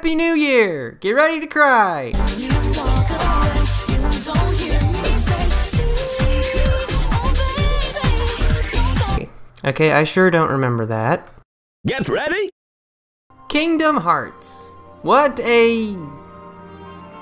Happy New Year! Get ready to cry! Okay, I sure don't remember that. Get ready! Kingdom Hearts. What a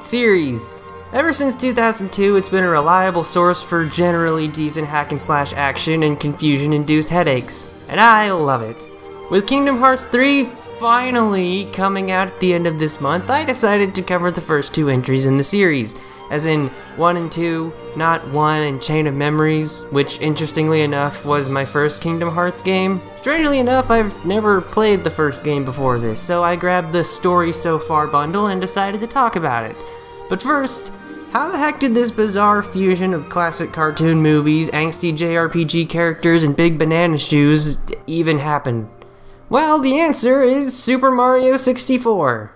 series. Ever since 2002, it's been a reliable source for generally decent hack-and-slash action and confusion-induced headaches, and I love it. With Kingdom Hearts 3 finally coming out at the end of this month, I decided to cover the first two entries in the series, as in 1 and 2, not 1 and Chain of Memories, which interestingly enough was my first Kingdom Hearts game. Strangely enough, I've never played the first game before this, so I grabbed the Story So Far bundle and decided to talk about it. But first, how the heck did this bizarre fusion of classic cartoon movies, angsty JRPG characters, and big banana shoes even happen? Well, the answer is Super Mario 64.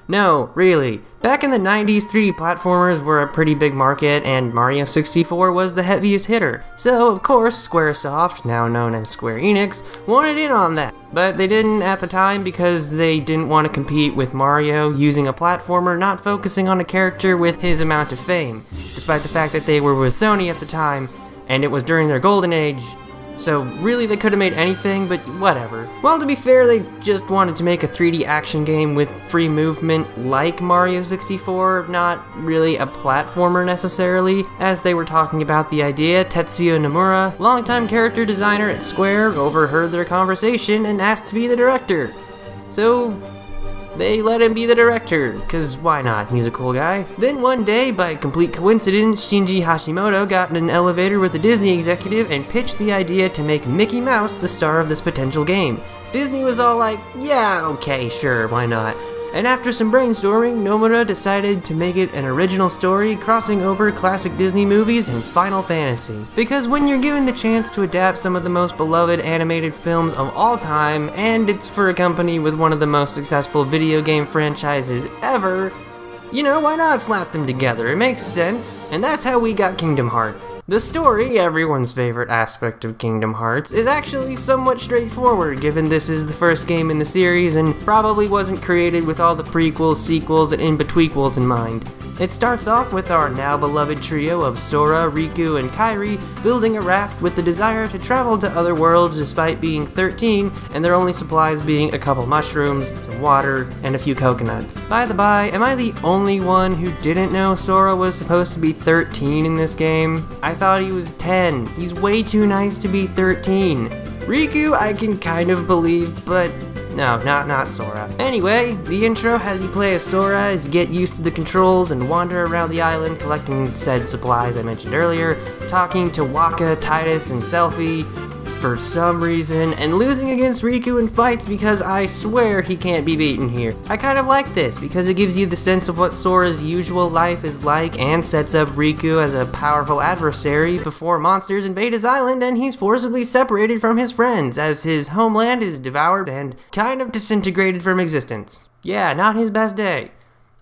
No, really. Back in the 90s, 3D platformers were a pretty big market, and Mario 64 was the heaviest hitter. So, of course, Squaresoft, now known as Square Enix, wanted in on that. But they didn't at the time because they didn't want to compete with Mario using a platformer not focusing on a character with his amount of fame, despite the fact that they were with Sony at the time, and it was during their golden age. So really they could have made anything, but whatever. Well, to be fair, they just wanted to make a 3D action game with free movement like Mario 64, not really a platformer necessarily. As they were talking about the idea, Tetsuya Nomura, longtime character designer at Square, overheard their conversation and asked to be the director. So they let him be the director, cause why not, he's a cool guy. Then one day, by complete coincidence, Shinji Hashimoto got in an elevator with a Disney executive and pitched the idea to make Mickey Mouse the star of this potential game. Disney was all like, yeah, okay, sure, why not? And after some brainstorming, Nomura decided to make it an original story crossing over classic Disney movies and Final Fantasy. Because when you're given the chance to adapt some of the most beloved animated films of all time, and it's for a company with one of the most successful video game franchises ever, you know, why not slap them together? It makes sense. And that's how we got Kingdom Hearts. The story, everyone's favorite aspect of Kingdom Hearts, is actually somewhat straightforward given this is the first game in the series and probably wasn't created with all the prequels, sequels, and in-betweequels in mind. It starts off with our now beloved trio of Sora, Riku, and Kairi building a raft with the desire to travel to other worlds despite being 13 and their only supplies being a couple mushrooms, some water, and a few coconuts. By the by, am I the only one who didn't know Sora was supposed to be 13 in this game? I thought he was 10. He's way too nice to be 13. Riku I can kind of believe, but no, not Sora. Anyway, the intro has you play as Sora as you get used to the controls and wander around the island collecting said supplies I mentioned earlier, talking to Waka, Titus, and Selphie for some reason, and losing against Riku in fights because I swear he can't be beaten here. I kind of like this because it gives you the sense of what Sora's usual life is like and sets up Riku as a powerful adversary before monsters invade his island and he's forcibly separated from his friends as his homeland is devoured and kind of disintegrated from existence. Yeah, not his best day.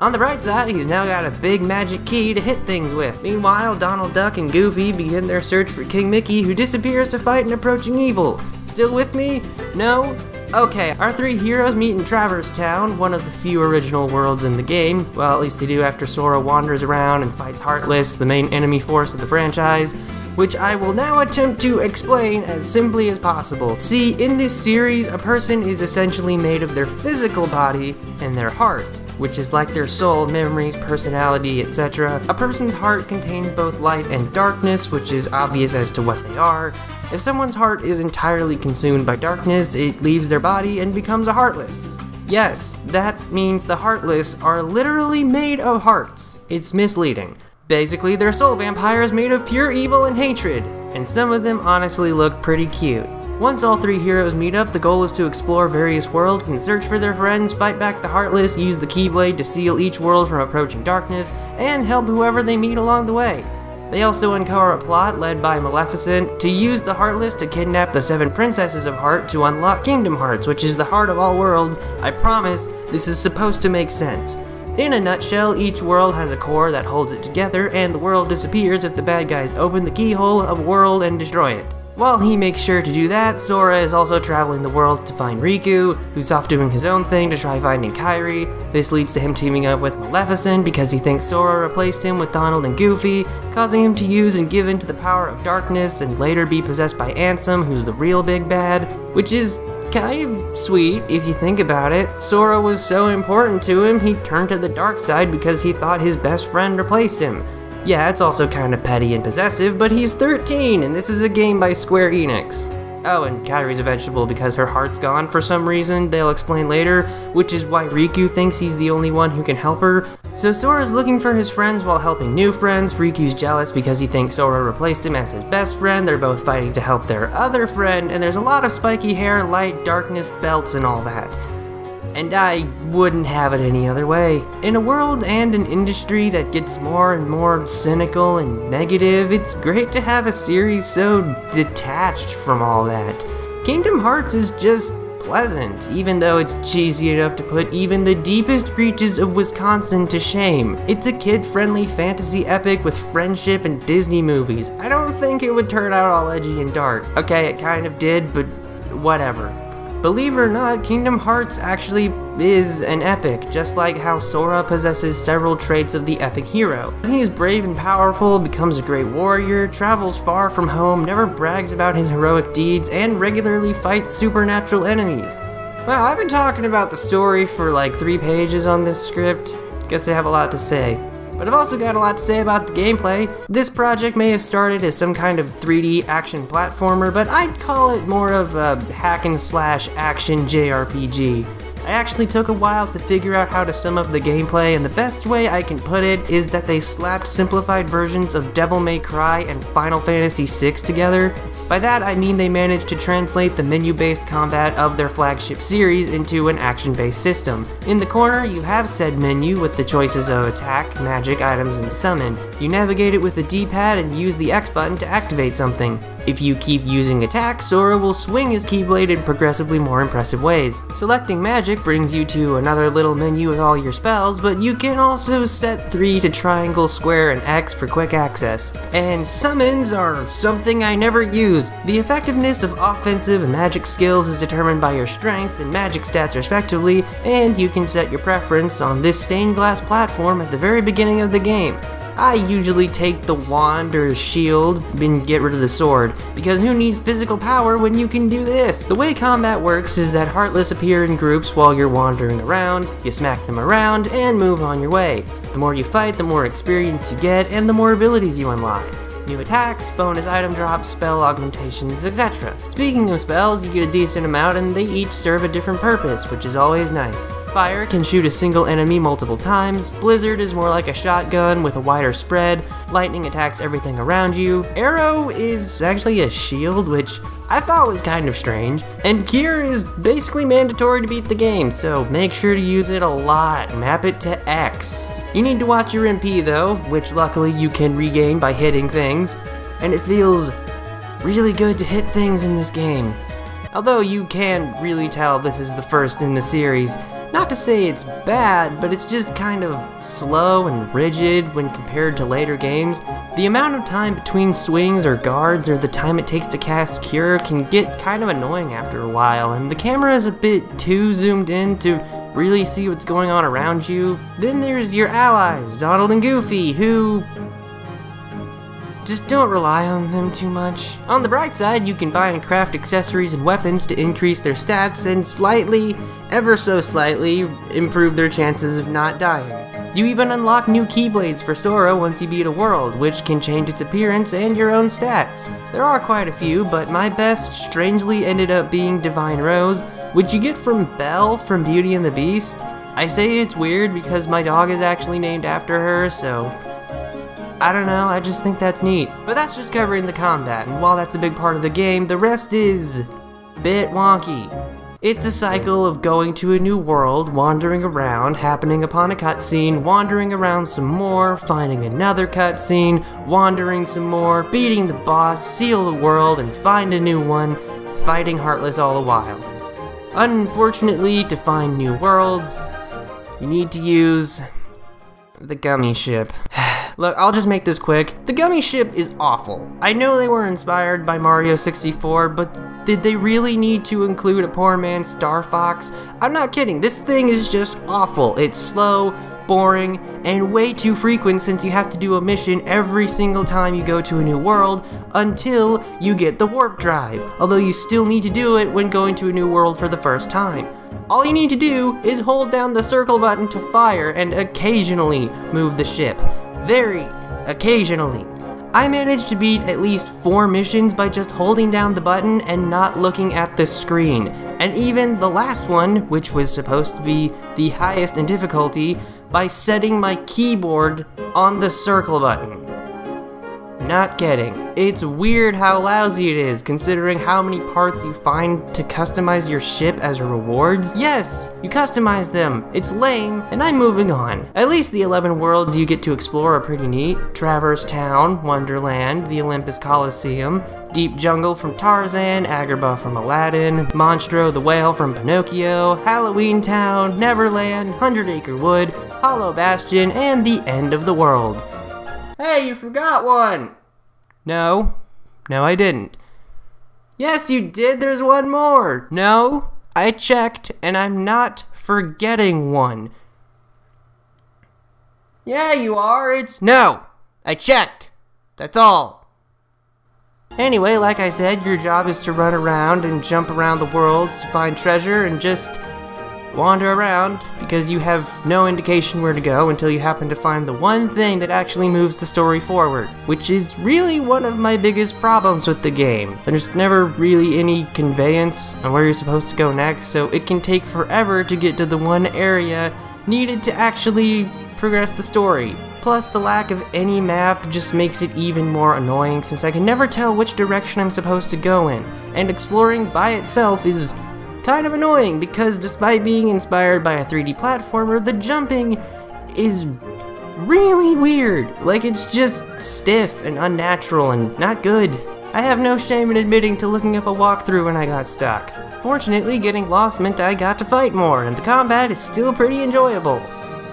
On the bright side, he's now got a big magic key to hit things with. Meanwhile, Donald Duck and Goofy begin their search for King Mickey, who disappears to fight an approaching evil. Still with me? No? Okay, our three heroes meet in Traverse Town, one of the few original worlds in the game. Well, at least they do after Sora wanders around and fights Heartless, the main enemy force of the franchise, which I will now attempt to explain as simply as possible. See, in this series, a person is essentially made of their physical body and their heart, which is like their soul, memories, personality, etc. A person's heart contains both light and darkness, which is obvious as to what they are. If someone's heart is entirely consumed by darkness, it leaves their body and becomes a Heartless. Yes, that means the Heartless are literally made of hearts. It's misleading. Basically, they're soul vampires made of pure evil and hatred, and some of them honestly look pretty cute. Once all three heroes meet up, the goal is to explore various worlds and search for their friends, fight back the Heartless, use the Keyblade to seal each world from approaching darkness, and help whoever they meet along the way. They also uncover a plot led by Maleficent to use the Heartless to kidnap the 7 Princesses of Heart to unlock Kingdom Hearts, which is the heart of all worlds. I promise, this is supposed to make sense. In a nutshell, each world has a core that holds it together, and the world disappears if the bad guys open the keyhole of a world and destroy it. While he makes sure to do that, Sora is also traveling the world to find Riku, who's off doing his own thing to try finding Kairi. This leads to him teaming up with Maleficent because he thinks Sora replaced him with Donald and Goofy, causing him to use and give in to the power of darkness and later be possessed by Ansem, who's the real big bad, which is kind of sweet if you think about it. Sora was so important to him, he turned to the dark side because he thought his best friend replaced him. Yeah, it's also kind of petty and possessive, but he's 13 and this is a game by Square Enix. Oh, and Kairi's a vegetable because her heart's gone for some reason, they'll explain later, which is why Riku thinks he's the only one who can help her. So Sora's looking for his friends while helping new friends. Riku's jealous because he thinks Sora replaced him as his best friend. They're both fighting to help their other friend, and there's a lot of spiky hair, light, darkness, belts, and all that. And I wouldn't have it any other way. In a world and an industry that gets more and more cynical and negative, it's great to have a series so detached from all that. Kingdom Hearts is just pleasant, even though it's cheesy enough to put even the deepest reaches of Wisconsin to shame. It's a kid-friendly fantasy epic with friendship and Disney movies. I don't think it would turn out all edgy and dark. Okay, it kind of did, but whatever. Believe it or not, Kingdom Hearts actually is an epic, just like how Sora possesses several traits of the epic hero. He is brave and powerful, becomes a great warrior, travels far from home, never brags about his heroic deeds, and regularly fights supernatural enemies. Well, I've been talking about the story for like 3 pages on this script. Guess I have a lot to say. But I've also got a lot to say about the gameplay. This project may have started as some kind of 3D action platformer, but I'd call it more of a hack and slash action JRPG. I actually took a while to figure out how to sum up the gameplay, and the best way I can put it is that they slapped simplified versions of Devil May Cry and Final Fantasy VI together. By that I mean they managed to translate the menu-based combat of their flagship series into an action-based system. In the corner, you have said menu with the choices of attack, magic, items, and summon. You navigate it with the D-pad and use the X button to activate something. If you keep using attack, Sora will swing his Keyblade in progressively more impressive ways. Selecting magic brings you to another little menu with all your spells, but you can also set 3 to triangle, square, and X for quick access. And summons are something I never used. The effectiveness of offensive and magic skills is determined by your strength and magic stats respectively, and you can set your preference on this stained glass platform at the very beginning of the game. I usually take the wand or shield and get rid of the sword, because who needs physical power when you can do this? The way combat works is that Heartless appear in groups while you're wandering around, you smack them around, and move on your way. The more you fight, the more experience you get, and the more abilities you unlock. New attacks, bonus item drops, spell augmentations, etc. Speaking of spells, you get a decent amount and they each serve a different purpose, which is always nice. Fire can shoot a single enemy multiple times, Blizzard is more like a shotgun with a wider spread, lightning attacks everything around you, Arrow is actually a shield, which I thought was kind of strange, and Cure is basically mandatory to beat the game, so make sure to use it a lot, map it to X. You need to watch your MP though, which luckily you can regain by hitting things, and it feels really good to hit things in this game. Although you can really tell this is the first in the series. Not to say it's bad, but it's just kind of slow and rigid when compared to later games. The amount of time between swings or guards or the time it takes to cast Cure can get kind of annoying after a while, and the camera is a bit too zoomed in to really see what's going on around you. Then there's your allies, Donald and Goofy, who just don't rely on them too much. On the bright side, you can buy and craft accessories and weapons to increase their stats and slightly, ever so slightly, improve their chances of not dying. You even unlock new Keyblades for Sora once you beat a world, which can change its appearance and your own stats. There are quite a few, but my best strangely ended up being Divine Rose, which you get from Belle from Beauty and the Beast. I say it's weird because my dog is actually named after her, so I don't know, I just think that's neat. But that's just covering the combat, and while that's a big part of the game, the rest is a bit wonky. It's a cycle of going to a new world, wandering around, happening upon a cutscene, wandering around some more, finding another cutscene, wandering some more, beating the boss, seal the world, and find a new one, fighting Heartless all the while. Unfortunately, to find new worlds, you need to use the Gummi Ship. Look, I'll just make this quick. The Gummi Ship is awful. I know they were inspired by Mario 64, but did they really need to include a poor man's Star Fox? I'm not kidding, this thing is just awful. It's slow, boring, and way too frequent since you have to do a mission every single time you go to a new world until you get the warp drive, although you still need to do it when going to a new world for the first time. All you need to do is hold down the circle button to fire and occasionally move the ship. Very occasionally. I managed to beat at least 4 missions by just holding down the button and not looking at the screen. And even the last one, which was supposed to be the highest in difficulty, by setting my keyboard on the circle button. Not kidding. It's weird how lousy it is, considering how many parts you find to customize your ship as rewards. Yes, you customize them. It's lame, and I'm moving on. At least the 11 worlds you get to explore are pretty neat. Traverse Town, Wonderland, the Olympus Coliseum, Deep Jungle from Tarzan, Agrabah from Aladdin, Monstro the Whale from Pinocchio, Halloween Town, Neverland, 100 Acre Wood, Hollow Bastion, and the End of the World. Hey, you forgot one! No, I didn't. Yes, you did, there's one more! No, I checked, and I'm not forgetting one. Yeah, you are, No, I checked! That's all. Anyway, like I said, your job is to run around and jump around the worlds to find treasure and just wander around, because you have no indication where to go until you happen to find the one thing that actually moves the story forward, which is really one of my biggest problems with the game. There's never really any conveyance on where you're supposed to go next, so it can take forever to get to the one area needed to actually progress the story. Plus, the lack of any map just makes it even more annoying since I can never tell which direction I'm supposed to go in, and exploring by itself is kind of annoying because despite being inspired by a 3D platformer, the jumping is really weird. Like, it's just stiff and unnatural and not good. I have no shame in admitting to looking up a walkthrough when I got stuck. Fortunately, getting lost meant I got to fight more, and the combat is still pretty enjoyable.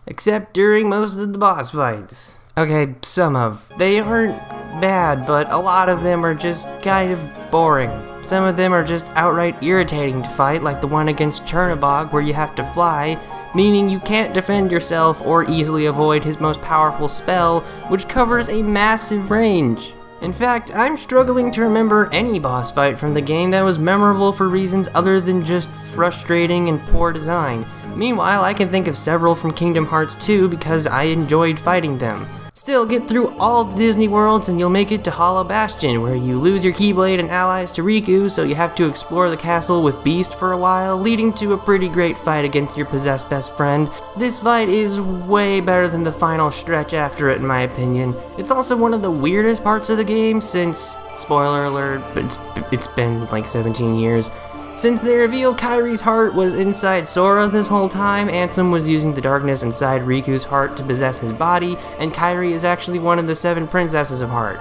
Except during most of the boss fights. Okay, some of. They aren't bad, but a lot of them are just kind of boring. Some of them are just outright irritating to fight, like the one against Chernobog where you have to fly, meaning you can't defend yourself or easily avoid his most powerful spell, which covers a massive range. In fact, I'm struggling to remember any boss fight from the game that was memorable for reasons other than just frustrating and poor design. Meanwhile, I can think of several from Kingdom Hearts 2 because I enjoyed fighting them. Still, get through all the Disney worlds and you'll make it to Hollow Bastion, where you lose your Keyblade and allies to Riku, so you have to explore the castle with Beast for a while, leading to a pretty great fight against your possessed best friend. This fight is way better than the final stretch after it, in my opinion. It's also one of the weirdest parts of the game since, spoiler alert, but it's been like 17 years. Since they revealed Kairi's heart was inside Sora this whole time, Ansem was using the darkness inside Riku's heart to possess his body, and Kairi is actually one of the 7 princesses of heart.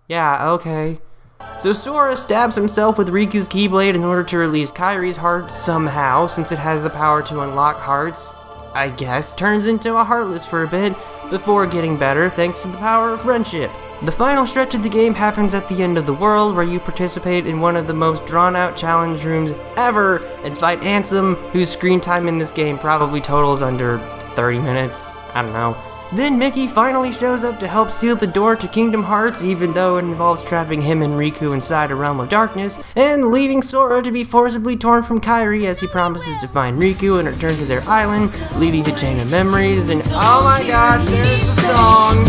Yeah, okay. So Sora stabs himself with Riku's Keyblade in order to release Kairi's heart somehow, since it has the power to unlock hearts, I guess. Turns into a Heartless for a bit, before getting better thanks to the power of friendship. The final stretch of the game happens at the end of the world, where you participate in one of the most drawn-out challenge rooms ever and fight Ansem, whose screen time in this game probably totals under 30 minutes. I don't know. Then Mickey finally shows up to help seal the door to Kingdom Hearts, even though it involves trapping him and Riku inside a realm of darkness, and leaving Sora to be forcibly torn from Kairi as he promises to find Riku and return to their island, leading to Chain of Memories, and oh my gosh, there's the song!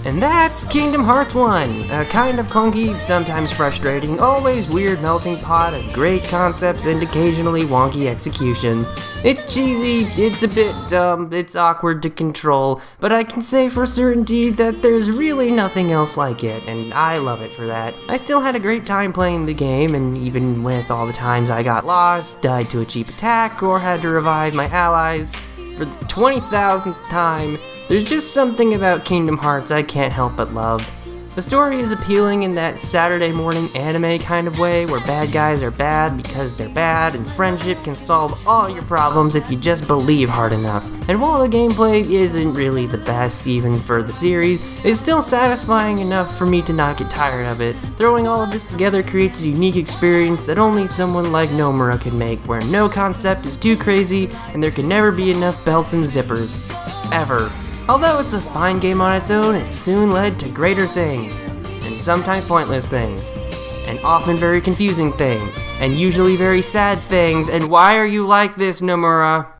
And that's Kingdom Hearts 1, a kind of clunky, sometimes frustrating, always weird melting pot of great concepts and occasionally wonky executions. It's cheesy, it's a bit dumb, it's awkward to control, but I can say for certainty that there's really nothing else like it, and I love it for that. I still had a great time playing the game, and even with all the times I got lost, died to a cheap attack, or had to revive my allies for the 20,000th time, there's just something about Kingdom Hearts I can't help but love. The story is appealing in that Saturday morning anime kind of way where bad guys are bad because they're bad and friendship can solve all your problems if you just believe hard enough. And while the gameplay isn't really the best even for the series, it's still satisfying enough for me to not get tired of it. Throwing all of this together creates a unique experience that only someone like Nomura can make, where no concept is too crazy and there can never be enough belts and zippers. Ever. Although it's a fine game on its own, it soon led to greater things, and sometimes pointless things, and often very confusing things, and usually very sad things, and why are you like this, Nomura?